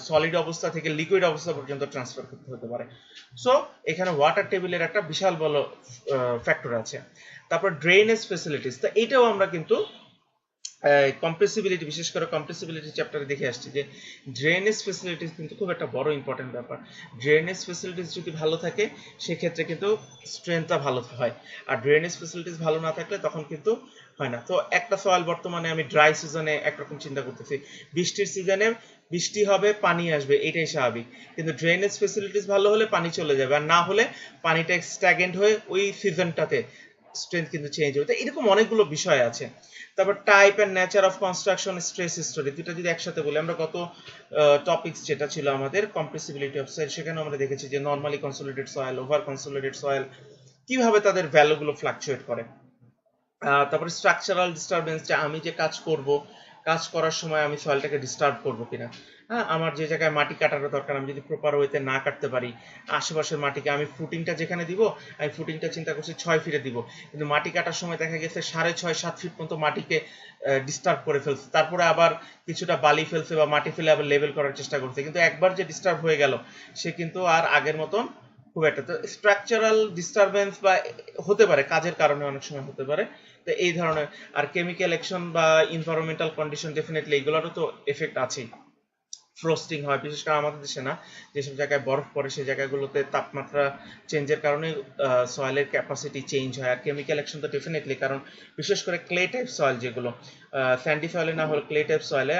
S1: সলিড অবস্থা থেকে লিকুইড অবস্থা পর্যন্ত ট্রান্সফার করতে হতে পারে। সো এখানে ওয়াটার টেবিলের একটা বিশাল বড় ফ্যাক্টর আছে। তারপর ড্রেনেজ ফেসিলিটিস, তো এটাও আমরা কিন্তু কম্প্রেসিবিলিটি, বিশেষ করে কম্প্রেসিবিলিটি চ্যাপ্টারে দেখে আসছি যে ড্রেনেজ ফেসিলিটিস কিন্তু খুব একটা বড় ইম্পর্টেন্ট ব্যাপার। ড্রেনেজ ফেসিলিটিস যদি ভালো থাকে সেক্ষেত্রে কিন্তু স্ট্রেংথটা ভালো হয়, আর ড্রেনেজ ফেসিলিটিস ভালো না থাকলে তখন কিন্তু হয় না। তো একটা সয়েল বর্তমানে আমি ড্রাই সিজনে একরকম চিন্তা করতেছি, বৃষ্টির সিজনে বৃষ্টি হবে, পানি আসবে, এটাই স্বাভাবিক, কিন্তু ড্রেনেজ ফেসিলিটিস ভালো হলে পানি চলে যাবে, আর না হলে পানিটা স্ট্যাগেন্ট হয়ে ওই সিজনটাতে স্ট্রেংথ কিন্তু চেঞ্জ হবে। তো এরকম অনেকগুলো বিষয় আছে। তারপর type and nature of construction, stress history, দুটো যদি একসাথে বলি, আমরা গত টপিকস যেটা ছিল আমাদের কম্প্রেসিবিলিটি অফ সয়েল, সেখানে আমরা দেখেছি যে normally consolidated soil, over consolidated soil কিভাবে তাদের ভ্যালুগুলো ফ্লাকচুয়েট করে। তারপরে স্ট্রাকচারাল ডিস্টারবেন্স, যে আমি যে কাজ করব, কাজ করার সময় আমি সয়েলটাকে ডিস্টার্ব করব কিনা। হ্যাঁ, আমার যে জায়গায় মাটি কাটার দরকার আমি যদি প্রপার ওয়েতে না কাটতে পারি, আশেপাশের মাটিকে আমি ফুটিংটা যেখানে দিব, আমি ফুটিংটা চিন্তা করছি 6 ফিটে দিব, কিন্তু মাটি কাটার সময় দেখা গেছে 6.5-7 ফিট পর্যন্ত মাটিকে ডিস্টার্ব করে ফেলছে, তারপরে আবার কিছুটা বালি ফেলছে বা মাটি ফেলে আবার লেভেল করার চেষ্টা করছে, কিন্তু একবার যে ডিস্টার্ব হয়ে গেল সে কিন্তু আর আগের মতন খুব একটা। তো স্ট্রাকচারাল ডিস্টারবেন্স বা হতে পারে, কাজের কারণে অনেক সময় হতে পারে, তো এই ধরনের। আর কেমিক্যাল অ্যাকশন বা এনভায়রনমেন্টাল কন্ডিশন, ডেফিনেটলি এগুলোরও তো এফেক্ট আছেই। ফ্রস্টিং হয়, বিশেষ করে আমাদের দেশে না, যেসব জায়গায় বরফ পড়ে সেই জায়গাগুলোতে তাপমাত্রা চেঞ্জের কারণে সয়েলের ক্যাপাসিটি চেঞ্জ হয়। আর কেমিক্যাল অ্যাকশন তো ডেফিনেটলি, কারণ বিশেষ করে ক্লে টাইপ সয়েল যেগুলো, স্যান্ডি সয়েলে না হলে ক্লে টাইপ সয়েলে,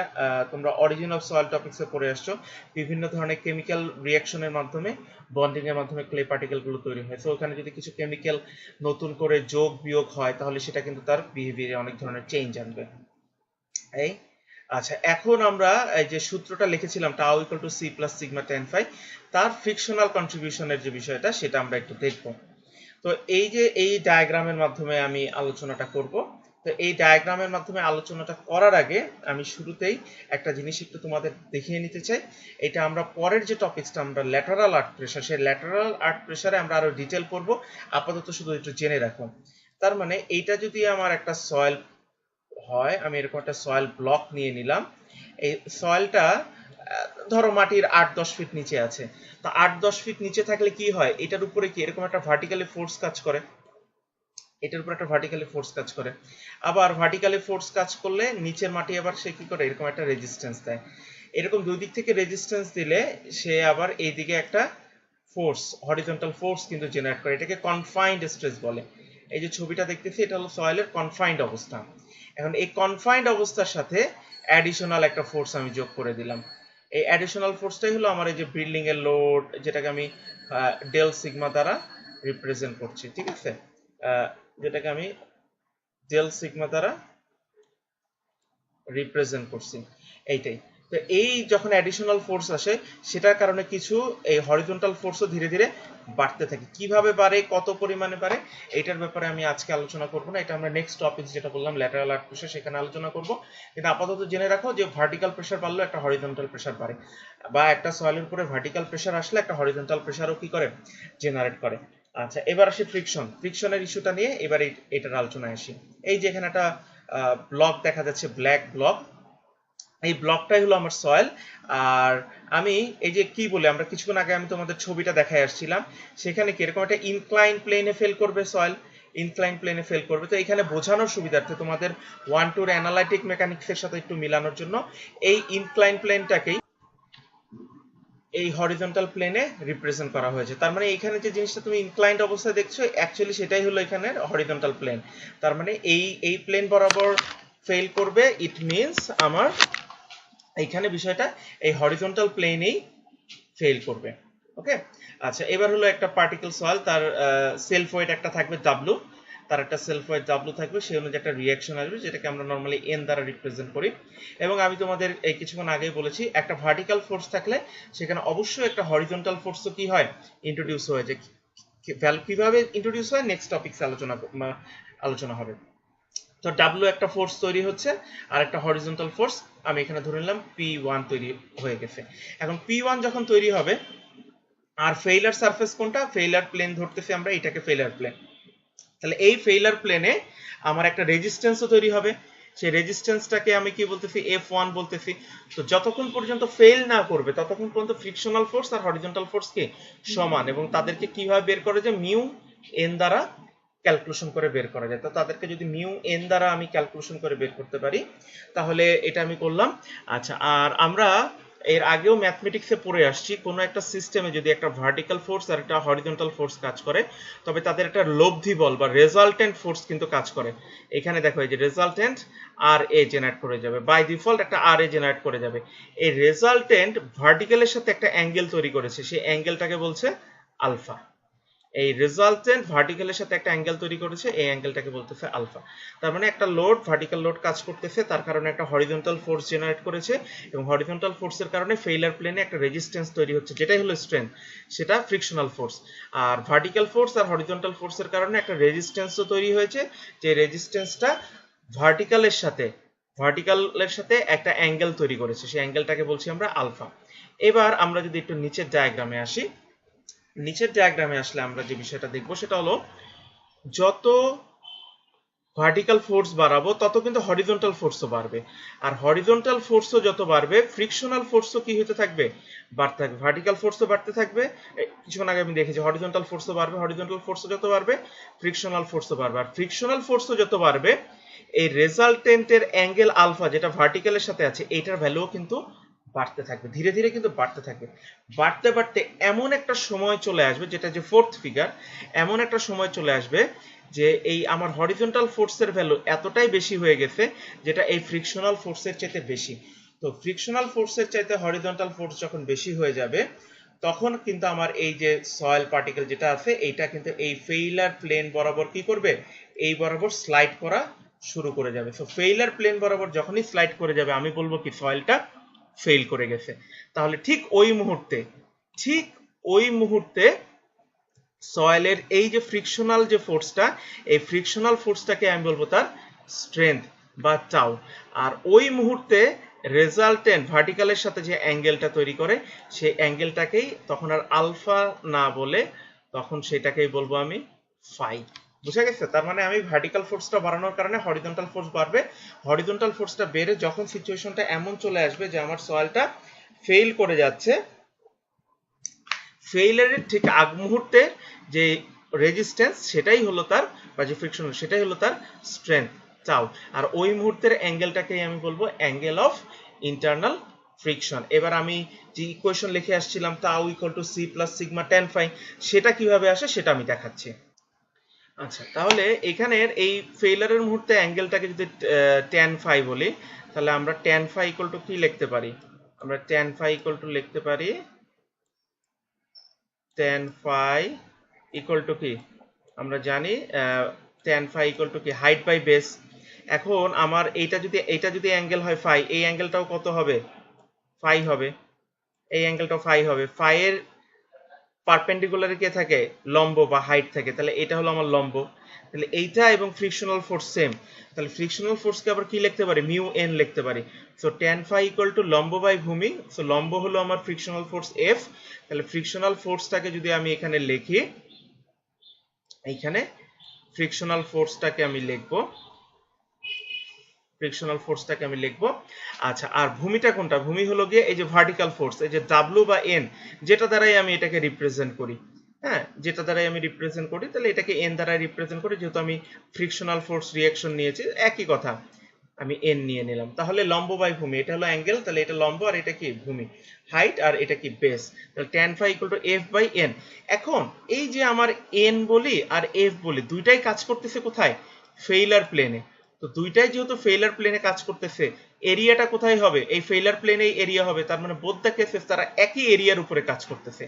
S1: তোমরা অরিজিন অফ সয়েল টপিক্সে পড়ে আসছো, বিভিন্ন ধরনের কেমিক্যাল রিয়াকশনের মাধ্যমে, বন্ডিং এর মাধ্যমে ক্লে পার্টিকেলগুলো তৈরি হয়। সো ওখানে যদি কিছু কেমিক্যাল নতুন করে যোগ বিয়োগ হয় তাহলে সেটা কিন্তু তার বিহেভিয়ারে অনেক ধরনের চেঞ্জ আনবে। এই আচ্ছা, এখন আমরা এই যে সূত্রটা লিখেছিলাম tau equal to C plus sigma tan phi, তার ফ্রিকশনাল কন্ট্রিবিউশনের যে বিষয়টা সেটা আমরা একটু দেখব। তো এই যে এই ডায়াগ্রামের মাধ্যমে আমি আলোচনাটা করব। তো এই ডায়াগ্রামের মাধ্যমে আলোচনাটা করার আগে আমি শুরুতেই একটা জিনিস একটু তোমাদের দেখিয়ে নিতে চাই। এটা আমরা পরের যে টপিকসটা আমরা ল্যাটারাল আর্ক প্রেসার, সেই ল্যাটারাল আর্ক প্রেসারে আমরা আরো ডিটেল করব। আপাতত শুধু একটু জেনে রাখো। তার মানে এইটা যদি আমার একটা সয়েল হয়, আমি এরকম একটা সয়েল ব্লক নিয়ে নিলাম। এই সয়েলটা ধরো মাটির 8-10 ফিট নিচে আছে। তো 8-10 ফিট নিচে থাকলে কি হয়, এটার উপরে কি এরকম একটা ভার্টিক্যালি ফোর্স কাজ করে, এটার উপর একটা ভার্টিক্যালি ফোর্স কাজ করে। আবার ভার্টিক্যালি ফোর্স কাজ করলে নিচের মাটি আবার সে কি করে, এরকম একটা রেজিস্ট্যান্স দেয়। এরকম দুই দিক থেকে রেজিস্ট্যান্স দিলে সে আবার এইদিকে একটা ফোর্স, হরিজন্টাল ফোর্স কিন্তু জেনারেট করে। এটাকে কনফাইন্ড স্ট্রেস বলে। এই যে ছবিটা দেখতেছি এটা হলো সয়েলের কনফাইন্ড অবস্থা। এখন এই কনফাইন্ড অবস্থার সাথে অ্যাডিশনাল একটা ফোর্স আমি যোগ করে দিলাম। এই অ্যাডিশনাল ফোর্সটাই হলো আমার এই যে বিল্ডিং এর লোড, যেটাকে আমি ডেল সিগমা দ্বারা রিপ্রেজেন্ট করছি, ঠিক আছে, যেটাকে আমি ডেল সিগমা দ্বারা রিপ্রেজেন্ট করছি, এইটাই। তো এই যখন অ্যাডিশনাল ফোর্স আসে সেটার কারণে কিছু এই হরিজন্টাল ফোর্সও ধীরে ধীরে বাড়তে থাকে। কিভাবে বাড়ে, কত পরিমাণে বাড়ে, এইটার ব্যাপারে আমি আজকে আলোচনা করব না। এটা আমরা নেক্সট টপিক যেটা বললাম ল্যাটারাল আর্ক প্রেসার, সেখানে আলোচনা করব। কিন্তু আপাতত জেনে রাখো যে ভার্টিক্যাল প্রেসার বাড়লে একটা হরিজন্টাল প্রেসার বাড়ে, বা একটা সয়েলের উপরে ভার্টিক্যাল প্রেসার আসলে একটা হরিজন্টাল প্রেসারও কি করে, জেনারেট করে। আচ্ছা, এবার আসি ফ্রিকশন। ফ্রিকশনের ইস্যুটা নিয়ে এবার এটার আলোচনায় আসি। এই যে এখানে একটা ব্লক দেখা যাচ্ছে, ব্ল্যাক ব্লক, এই ব্লকটাই হলো আমার সয়েল। আর আমি এই যে কি বলে, আমরা কিছুক্ষণ আগে আমি তোমাদের ছবিটা দেখাই আসছিলাম, সেখানে কি এরকম একটা ইনক্লাইন প্লেনে ফেল করবে সয়েল, ইনক্লাইন প্লেনে ফেল করবে। তো এখানে বোঝানোর সুবিধার্থে তোমাদের 1-2 অ্যানালাইটিক মেকানিক্সের সাথে একটু মিলানোর জন্য এই ইনক্লাইন প্লেনটাকেই এই হরিজন্টাল প্লেনে রিপ্রেজেন্ট করা হয়েছে। তার মানে এখানে যে জিনিসটা তুমি ইনক্লাইন্ড অবস্থায় দেখছো, অ্যাকচুয়ালি সেটাই হলো এখানের হরিজন্টাল প্লেন। তার মানে এই প্লেন বরাবর ফেল করবে, ইট মিনস আমার এইখানে বিষয়টা এই হরিজন্টাল প্লেনেই ফেল করবে। ওকে, আচ্ছা, এবার হলো একটা পার্টিকেল সয়েল, তার সেলফ ওয়েট একটা থাকবে W, তার একটা সেলফ ওয়েট W থাকবে, সেই অনুযায়ী একটা রিঅ্যাকশন আসবে, যেটাকে আমরা নর্মালি N দ্বারা রিপ্রেজেন্ট করি। এবং আমি তোমাদের এই কিছুক্ষণ আগেই বলেছি, একটা ভার্টিক্যাল ফোর্স থাকলে সেখানে অবশ্যই একটা হরিজন্টাল ফোর্সও কি হয়, ইন্ট্রোডিউস হয়ে যায়। কিভাবে ইন্ট্রোডিউস হয় নেক্সট টপিকসে আলোচনা হবে। তো W একটা ফোর্স তৈরি হচ্ছে, আর একটা হরিজন্টাল ফোর্স আমি এখানে ধরে নিলাম P1 তৈরি হয়ে গেছে। এখন P1 যখন তৈরি হবে, আর ফেইলার সারফেস কোনটা, ফেইলার প্লেন ধরতেছি আমরা, এটাকে ফেইলার প্লেন। তাহলে এই ফেইলার প্লেনে আমার একটা রেজিস্ট্যান্সও তৈরি হবে। সেই রেজিস্ট্যান্সটাকে আমি কি বলতেছি, F1 বলতেছি। তো যতক্ষণ পর্যন্ত ফেল না করবে ততক্ষণ পর্যন্ত ফ্রিকশনাল ফোর্স আর হরিজন্টাল ফোর্স কি সমান, এবং তাদেরকে কিভাবে বের করে, যে মিউ এন দ্বারা ক্যালকুলেশন করে বের করা যায়। তো তাদেরকে যদি মিউ এন দ্বারা আমি ক্যালকুলেশন করে বের করতে পারি, তাহলে এটা আমি করলাম। আচ্ছা, আর আমরা এর আগেও ম্যাথমেটিক্সে পড়ে আসছি, কোনো একটা সিস্টেমে যদি একটা ভার্টিক্যাল ফোর্স আর একটা হরিজন্টাল ফোর্স কাজ করে, তবে তাদের একটা লব্ধি বল বা রেজাল্টেন্ট ফোর্স কিন্তু কাজ করে। এখানে দেখো এই যে রেজাল্টেন্ট আর এ জেনারেট করে যাবে, বাই ডিফল্ট একটা আর এ জেনারেট করে যাবে। এই রেজাল্টেন্ট ভার্টিক্যালের সাথে একটা অ্যাঙ্গেল তৈরি করেছে, সেই অ্যাঙ্গেলটাকে বলছে আলফা। এই রেজাল্টেন্ট ভার্টিক্যালের সাথে একটা অ্যাঙ্গেল তৈরি করেছে, এই অ্যাঙ্গেলটাকে বলতেছে আলফা। তার মানে একটা লোড, ভার্টিক্যাল লোড কাজ করতেছে, তার কারণে একটা হরিজন্টাল ফোর্স জেনারেট করেছে, এবং হরিজন্টাল ফোর্সের কারণে ফেইলার প্লেনে একটা রেজিস্ট্যান্স তৈরি হচ্ছে, যেটাই হলো স্ট্রেংথ, সেটা ফ্রিকশনাল ফোর্স। আর ভার্টিক্যাল ফোর্স আর হরিজন্টাল ফোর্সের কারণে একটা রেজিস্ট্যান্সও তৈরি হয়েছে, যে রেজিস্ট্যান্সটা ভার্টিক্যালের সাথে একটা অ্যাঙ্গেল তৈরি করেছে, সেই অ্যাঙ্গেলটাকে বলছি আমরা আলফা। এবার আমরা যদি একটু নিচের ডায়াগ্রামে আসি, নিচের ডায়াগ্রামে আসলে আমরা যে বিষয়টা দেখবো সেটা হলো, যত ভার্টিক্যাল ফোর্স বাড়াবো তত কিন্তু হরিজন্টাল ফোর্সও বাড়বে, আর হরিজন্টাল ফোর্সও যত বাড়বে ফ্রিকশনাল ফোর্সও কি হতে থাকবে, বাড়তে থাকবে। ভার্টিক্যাল ফোর্সও বাড়তে থাকবে, কিছুক্ষণ আগে আমি দেখেছি হরিজন্টাল ফোর্সও বাড়বে, হরিজন্টাল ফোর্সও যত বাড়বে ফ্রিকশনাল ফোর্সও বাড়বে, আর ফ্রিকশনাল ফোর্সও যত বাড়বে এই রেজাল্টেন্টের অ্যাঙ্গেল আলফা যেটা ভার্টিক্যালের সাথে আছে, এইটার ভ্যালুও কিন্তু বাড়তে থাকবে, ধীরে ধীরে কিন্তু বাড়তে থাকবে। বাড়তে বাড়তে এমন একটা সময় চলে আসবে, যেটা যে ফোর্থ ফিগার, এমন একটা সময় চলে আসবে যে এই আমার হরিজন্টাল ফোর্সের ভ্যালু এতটাই বেশি হয়ে গেছে, যেটা এই ফ্রিকশনাল ফোর্সের চাইতে বেশি। তো ফ্রিকশনাল ফোর্সের চাইতে হরিজন্টাল ফোর্স যখন বেশি হয়ে যাবে, তখন কিন্তু আমার এই যে সয়েল পার্টিকেল যেটা আছে, এইটা কিন্তু এই ফেইলার প্লেন বরাবর কি করবে, এই বরাবর স্লাইড করা শুরু করে যাবে। সো ফেইলার প্লেন বরাবর যখনই স্লাইড করে যাবে আমি বলবো কি সয়েলটা ফেল করে গেছে। তাহলে ঠিক ওই মুহূর্তে সয়েলের এই যে ফ্রিকশনাল যে ফোর্সটা, এই ফ্রিকশনাল ফোর্সটাকে আমি বলবো তার স্ট্রেংথ বা টাউ। আর ওই মুহূর্তে রেজাল্টেন্ট ভার্টিক্যালের সাথে যে অ্যাঙ্গেলটা তৈরি করে সেই অ্যাঙ্গেলটাকেই তখন আর আলফা না বলে তখন সেটাকেই বলবো আমি ফাই। বুঝা গেছে? তার মানে আমি ভার্টিক্যাল ফোর্সটা বাড়ানোর কারণে হরিজন্টাল ফোর্স বাড়বে। হরিজন্টাল ফোর্সটা বেড়ে যখন সিচুয়েশনটা এমন চলে আসবে যে আমার সয়েলটা ফেইল করে যাচ্ছে, ফেইলারের ঠিক আগ মুহূর্তে যে রেজিস্ট্যান্স সেটাই হলো তার, বা যে ফ্রিকশন সেটাই হলো তার স্ট্রেংথ টাউ। আর ওই মুহূর্তের অ্যাঙ্গেলটাকেই আমি বলবো অ্যাঙ্গেল অফ ইন্টারনাল ফ্রিকশন। এবার আমি যে ইকুয়েশন লিখে আসছিলাম tau equal to C plus sigma tan phi, সেটা কিভাবে আসে সেটা আমি দেখাচ্ছি। আচ্ছা, তাহলে এখানের এই ফেইলারের মুহূর্তে অ্যাঙ্গেলটাকে যদি ট্যান ফাই বলি, তাহলে আমরা ট্যান ফাই ইকুয়াল টু কি লিখতে পারি? আমরা ট্যান ফাই ইকুয়াল টু লিখতে পারি tan phi ইকুয়াল টু কি? আমরা জানি tan phi ইকুয়াল টু কি? Height by base. এখন আমার এইটা যদি অ্যাঙ্গেল হয় ফাই, এই অ্যাঙ্গেলটাও কত হবে? ফাই হবে। এই অ্যাঙ্গেলটাও ফাই হবে। ফাই এর পারপেন্ডিকুলারে কে থাকে? লম্ব বা হাইট থাকে। তাহলে এটা হলো আমার লম্ব। তাহলে এইটা এবং ফ্রিকশনাল ফোর্স সেম। তাহলে ফ্রিকশনাল ফোর্সকে আবার কি লিখতে পারি? মিউ এন লিখতে পারি। So tan phi equal two লম্ব বাই ভূমি। সো লম্ব হলো আমার ফ্রিকশনাল ফোর্স এফ। তাহলে ফ্রিকশনাল ফোর্সটাকে যদি আমি এখানে লিখি, এইখানে ফ্রিকশনাল ফোর্সটাকে আমি লিখবো, ফ্রিকশনাল ফোর্সটাকে আমি লিখবো। আচ্ছা, আর ভূমিটা কোনটা? ভূমি হলো গিয়ে এই যে ভার্টিক্যাল ফোর্স, এই যে ডাব্লিউ বা এন, যেটা দ্বারাই আমি এটাকে রিপ্রেজেন্ট করি। হ্যাঁ, যেটা দ্বারাই আমি রিপ্রেজেন্ট করি, তাহলে এটাকে এন দ্বারা রিপ্রেজেন্ট করি, যেহেতু আমি ফ্রিকশনাল ফোর্স রিঅ্যাকশন নিয়েছি, একই কথা, আমি এন নিয়ে নিলাম। তাহলে লম্ব বাই ভূমি, এটা হলো অ্যাঙ্গেল, তাহলে এটা লম্ব আর এটা কি? ভূমি, হাইট, আর এটা কি? বেস। তাহলে tan phi equal to F by N. এখন এই যে আমার এন বলি আর এফ বলি, দুইটাই কাজ করতেছে কোথায়? ফেইলার প্লেনে। তো দুইটাই যেহেতু ফেইলার প্লেনে কাজ করতেছে, এরিয়াটা কোথায় হবে? এই ফেইলার প্লেনেই এরিয়া হবে। তার মানে বোথ দ্য কেসেস তারা একই এরিয়ার উপরে কাজ করতেছে,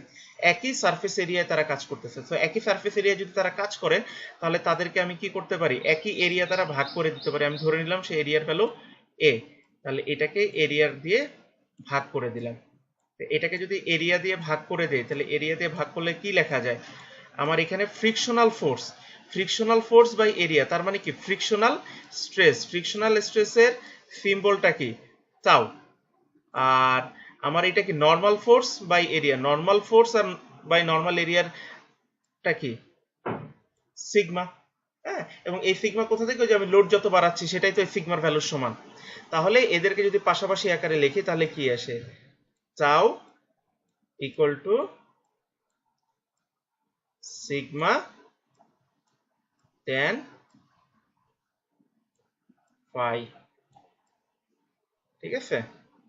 S1: একই সারফেস এরিয়ায় তারা কাজ করতেছে। তো একই সারফেস এরিয়া যদি তারা কাজ করে, তাহলে তাদেরকে আমি কি করতে পারি? একই এরিয়া তারা ভাগ করে দিতে পারি। আমি ধরে নিলাম সেই এরিয়ার ভ্যালু এ, তাহলে এটাকে এরিয়ার দিয়ে ভাগ করে দিলাম। এটাকে যদি এরিয়া দিয়ে ভাগ করে দেই, তাহলে এরিয়া দিয়ে ভাগ করলে কি লেখা যায়? আমার এখানে ফ্রিকশনাল ফোর্স বাই এরিয়া, তার মানে কি? ফ্রিকশনাল স্ট্রেস, ফ্রিকশনাল স্ট্রেসের সিম্বলটা কি? টাউ। আর আমার এটা কি? Normal force by area, normal force আর বাই নর্মাল এরিয়ারটা কি? সিগমা। হ্যাঁ, এবং এই সিগমা কোথা থেকে? যে আমি লোড যত বাড়াচ্ছি সেটাই তো এই সিগমার ভ্যালুর সমান। তাহলে এদেরকে যদি পাশাপাশি আকারে লিখি, তাহলে কি আসে? Tau equal to sigma tan phi। ঠিক আছে,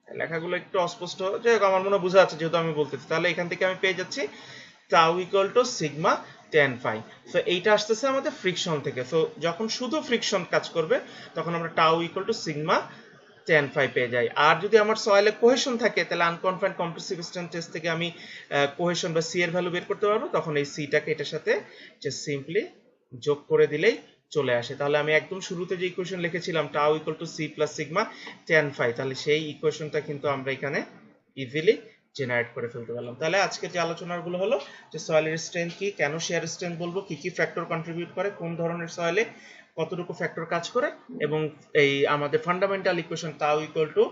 S1: লেখাগুলো একটু অস্পষ্ট, যাই হোক আমার মনে বোঝা যাচ্ছে যেহেতু আমি বলতেছি। তাহলে এখান থেকে আমি পেয়ে যাচ্ছি tau equal to sigma tan phi। So এইটা আসতেছে আমাদের ফ্রিকশন থেকে। সো যখন শুধু ফ্রিকশন কাজ করবে তখন আমরা tau equal to sigma tan phi পেয়ে যাই। আর যদি আমার সয়েলে কোহেশন থাকে, তাহলে আনকনফাইন্ড কম্প্রেসিভ স্ট্রেন্থ টেস্ট থেকে আমি কোহেশন বা সি এর ভ্যালু বের করতে পারবো। তখন এই সিটাকে এটার সাথে জাস্ট সিম্পলি যোগ করে দিলেই চলে আসে। তাহলে আমি একদম শুরুতে যে ইকুয়েশন লিখেছিলাম tau equal to C plus sigma tan phi, তাহলে সেই ইকুয়েশনটা কিন্তু আমরা এখানে ইজিলি জেনারেট করে ফেলতে পারলাম। তাহলে আজকের যে আলোচনাগুলো হলো যে সয়েলের স্ট্রেংথ কি, কেন শেয়ার স্ট্রেংথ বলবো, কি কি ফ্যাক্টর কন্ট্রিবিউট করে, কোন ধরনের সয়েলে কতটুকু ফ্যাক্টর কাজ করে, এবং এই আমাদের fundamental equation tau equal to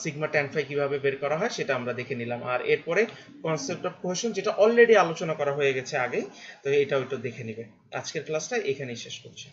S1: sigma tan phi কিভাবে বের করা হয় সেটা আমরা দেখে নিলাম। আর এরপরে কনসেপ্ট অফ কোহেশন, যেটা অলরেডি আলোচনা করা হয়ে গেছে আগে, তো এটাও একটু দেখে নিবে। আজকের ক্লাসটা এখানেই শেষ করছি।